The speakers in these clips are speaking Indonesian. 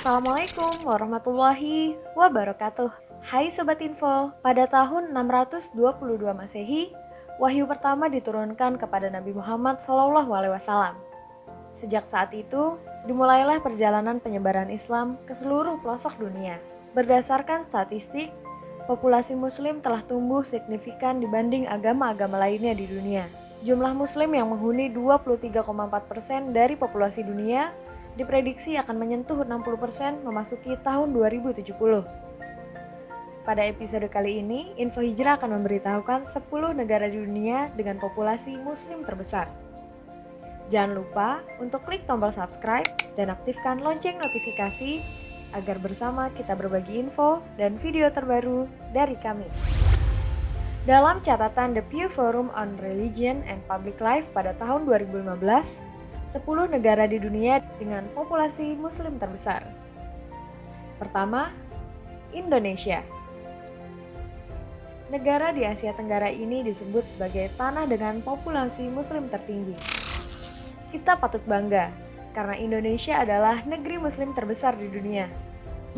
Assalamualaikum warahmatullahi wabarakatuh. Hai Sobat Info, pada tahun 622 Masehi, wahyu pertama diturunkan kepada Nabi Muhammad SAW. Sejak saat itu, dimulailah perjalanan penyebaran Islam ke seluruh pelosok dunia. Berdasarkan statistik, populasi Muslim telah tumbuh signifikan dibanding agama-agama lainnya di dunia. Jumlah Muslim yang menghuni 23,4% dari populasi dunia diprediksi akan menyentuh 60% memasuki tahun 2070. Pada episode kali ini, Info Hijrah akan memberitahukan 10 negara di dunia dengan populasi Muslim terbesar. Jangan lupa untuk klik tombol subscribe dan aktifkan lonceng notifikasi agar bersama kita berbagi info dan video terbaru dari kami. Dalam catatan The Pew Forum on Religion and Public Life pada tahun 2015, 10 negara di dunia dengan populasi Muslim terbesar. Pertama, Indonesia. Negara di Asia Tenggara ini disebut sebagai tanah dengan populasi Muslim tertinggi. Kita patut bangga karena Indonesia adalah negeri Muslim terbesar di dunia.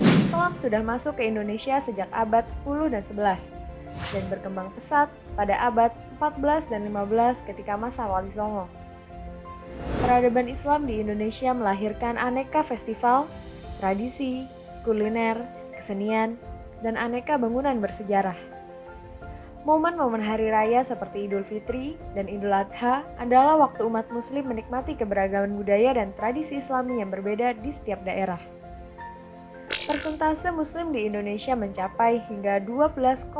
Islam sudah masuk ke Indonesia sejak abad 10 dan 11 dan berkembang pesat pada abad 14 dan 15 ketika masa Wali Songo. Peradaban Islam di Indonesia melahirkan aneka festival, tradisi, kuliner, kesenian, dan aneka bangunan bersejarah. Momen-momen hari raya seperti Idul Fitri dan Idul Adha adalah waktu umat Muslim menikmati keberagaman budaya dan tradisi Islami yang berbeda di setiap daerah. Persentase Muslim di Indonesia mencapai hingga 12,6%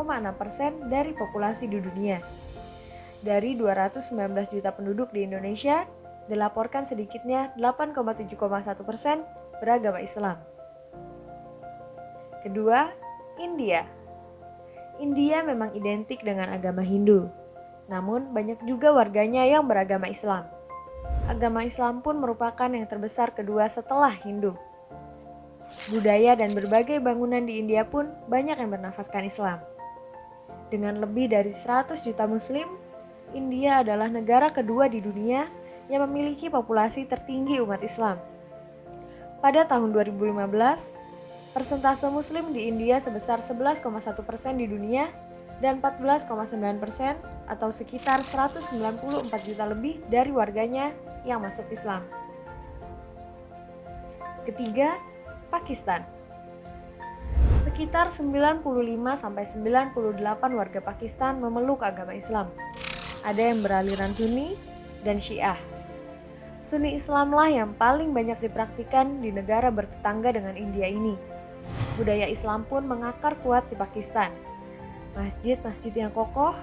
dari populasi di dunia. Dari 219 juta penduduk di Indonesia, dilaporkan sedikitnya 8,7,1% beragama Islam. Kedua, India. India memang identik dengan agama Hindu, namun banyak juga warganya yang beragama Islam. Agama Islam pun merupakan yang terbesar kedua setelah Hindu. Budaya dan berbagai bangunan di India pun banyak yang bernafaskan Islam. Dengan lebih dari 100 juta Muslim, India adalah negara kedua di dunia yang memiliki populasi tertinggi umat Islam. Pada tahun 2015, persentase Muslim di India sebesar 11,1% di dunia dan 14,9% atau sekitar 194 juta lebih dari warganya yang masuk Islam. Ketiga, Pakistan. Sekitar 95-98 warga Pakistan memeluk agama Islam. Ada yang beraliran Sunni dan Syiah. Sunni Islamlah yang paling banyak dipraktikkan di negara bertetangga dengan India ini. Budaya Islam pun mengakar kuat di Pakistan. Masjid-masjid yang kokoh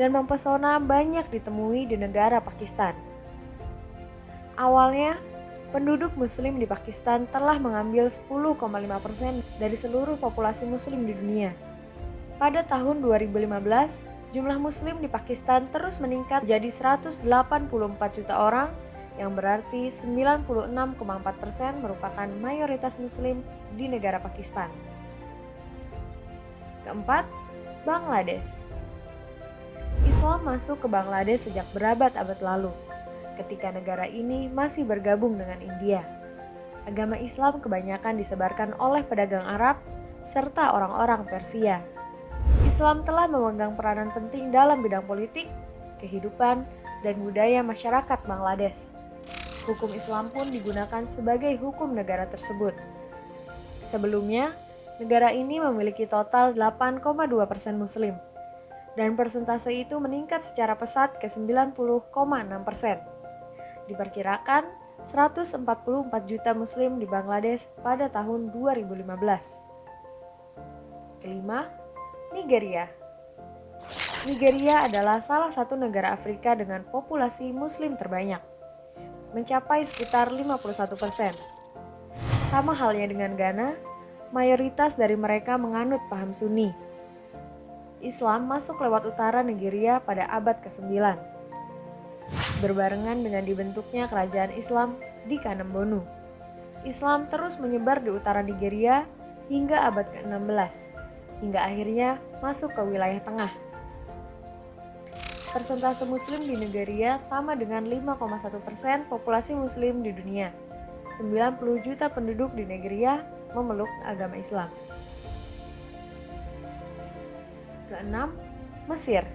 dan mempesona banyak ditemui di negara Pakistan. Awalnya, penduduk Muslim di Pakistan telah mengambil 10,5% dari seluruh populasi Muslim di dunia. Pada tahun 2015, jumlah Muslim di Pakistan terus meningkat jadi 184 juta orang, yang berarti 96,4% merupakan mayoritas Muslim di negara Pakistan. Keempat, Bangladesh. Islam masuk ke Bangladesh sejak berabad-abad lalu, ketika negara ini masih bergabung dengan India. Agama Islam kebanyakan disebarkan oleh pedagang Arab serta orang-orang Persia. Islam telah memegang peranan penting dalam bidang politik, kehidupan, dan budaya masyarakat Bangladesh. Hukum Islam pun digunakan sebagai hukum negara tersebut. Sebelumnya, negara ini memiliki total 8,2% Muslim, dan persentase itu meningkat secara pesat ke 90,6%. Diperkirakan 144 juta Muslim di Bangladesh pada tahun 2015. Kelima, Nigeria. Nigeria adalah salah satu negara Afrika dengan populasi Muslim terbanyak, mencapai sekitar 51%. Sama halnya dengan Ghana, mayoritas dari mereka menganut paham Sunni. Islam masuk lewat utara Nigeria pada abad ke-9. Berbarengan dengan dibentuknya kerajaan Islam di Kanem-Bornu. Islam terus menyebar di utara Nigeria hingga abad ke-16, hingga akhirnya masuk ke wilayah tengah. Persentase Muslim di Nigeria sama dengan 5,1% populasi Muslim di dunia. 90 juta penduduk di Nigeria memeluk agama Islam. Keenam, Mesir.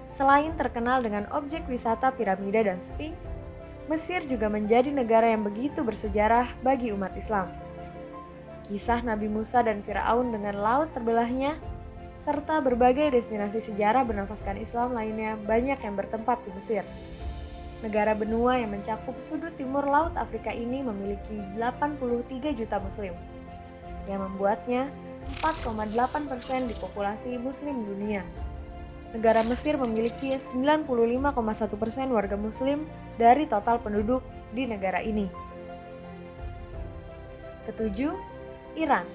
Selain terkenal dengan objek wisata piramida dan Sphinx, Mesir juga menjadi negara yang begitu bersejarah bagi umat Islam. Kisah Nabi Musa dan Firaun dengan laut terbelahnya, serta berbagai destinasi sejarah bernafaskan Islam lainnya banyak yang bertempat di Mesir. Negara benua yang mencakup sudut timur Laut Afrika ini memiliki 83 juta muslim, yang membuatnya 4,8% di populasi muslim dunia. Negara Mesir memiliki 95,1% warga muslim dari total penduduk di negara ini. Ketujuh, Iran.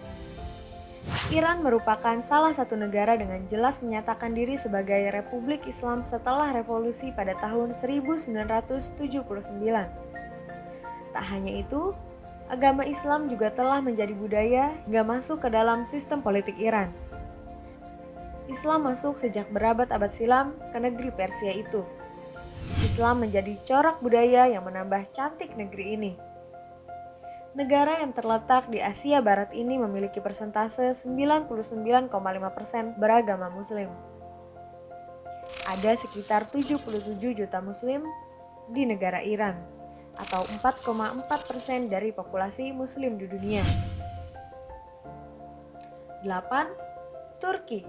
Iran merupakan salah satu negara dengan jelas menyatakan diri sebagai Republik Islam setelah revolusi pada tahun 1979. Tak hanya itu, agama Islam juga telah menjadi budaya hingga masuk ke dalam sistem politik Iran. Islam masuk sejak berabad-abad silam ke negeri Persia itu. Islam menjadi corak budaya yang menambah cantik negeri ini. Negara yang terletak di Asia Barat ini memiliki persentase 99,5% beragama Muslim. Ada sekitar 77 juta Muslim di negara Iran, atau 4,4% dari populasi Muslim di dunia. 8. Turki.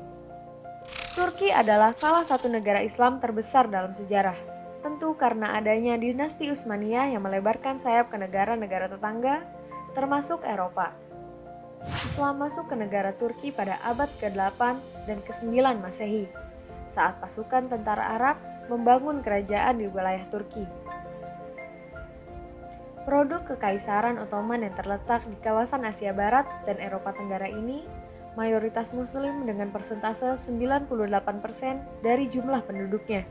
Turki adalah salah satu negara Islam terbesar dalam sejarah, tentu karena adanya dinasti Utsmaniyah yang melebarkan sayap ke negara-negara tetangga, termasuk Eropa. Islam masuk ke negara Turki pada abad ke-8 dan ke-9 Masehi, saat pasukan tentara Arab membangun kerajaan di wilayah Turki. Produk Kekaisaran Ottoman yang terletak di kawasan Asia Barat dan Eropa Tenggara ini mayoritas Muslim dengan persentase 98% dari jumlah penduduknya.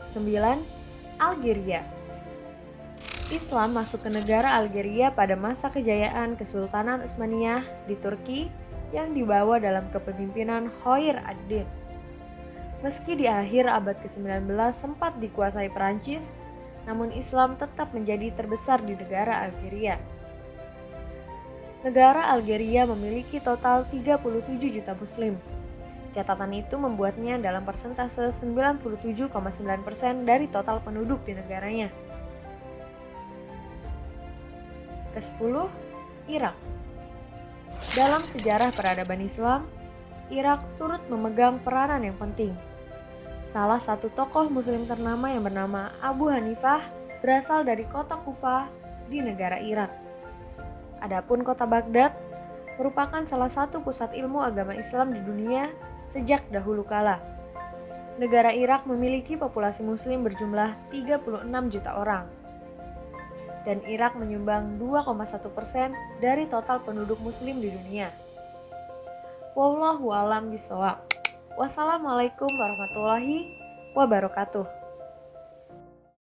9. Algeria. Islam masuk ke negara Algeria pada masa kejayaan Kesultanan Utsmaniyah di Turki yang dibawa dalam kepemimpinan Khair ad-Din. Meski di akhir abad ke-19 sempat dikuasai Perancis, namun Islam tetap menjadi terbesar di negara Algeria. Negara Algeria memiliki total 37 juta muslim. Catatan itu membuatnya dalam persentase 97,9% dari total penduduk di negaranya. Ke-10, Irak. Dalam sejarah peradaban Islam, Irak turut memegang peranan yang penting. Salah satu tokoh muslim ternama yang bernama Abu Hanifah berasal dari kota Kufah di negara Irak. Adapun kota Baghdad merupakan salah satu pusat ilmu agama Islam di dunia sejak dahulu kala. Negara Irak memiliki populasi muslim berjumlah 36 juta orang. Dan Irak menyumbang 2,1% dari total penduduk muslim di dunia. Wallahu a'lam bishawab. Wassalamualaikum warahmatullahi wabarakatuh.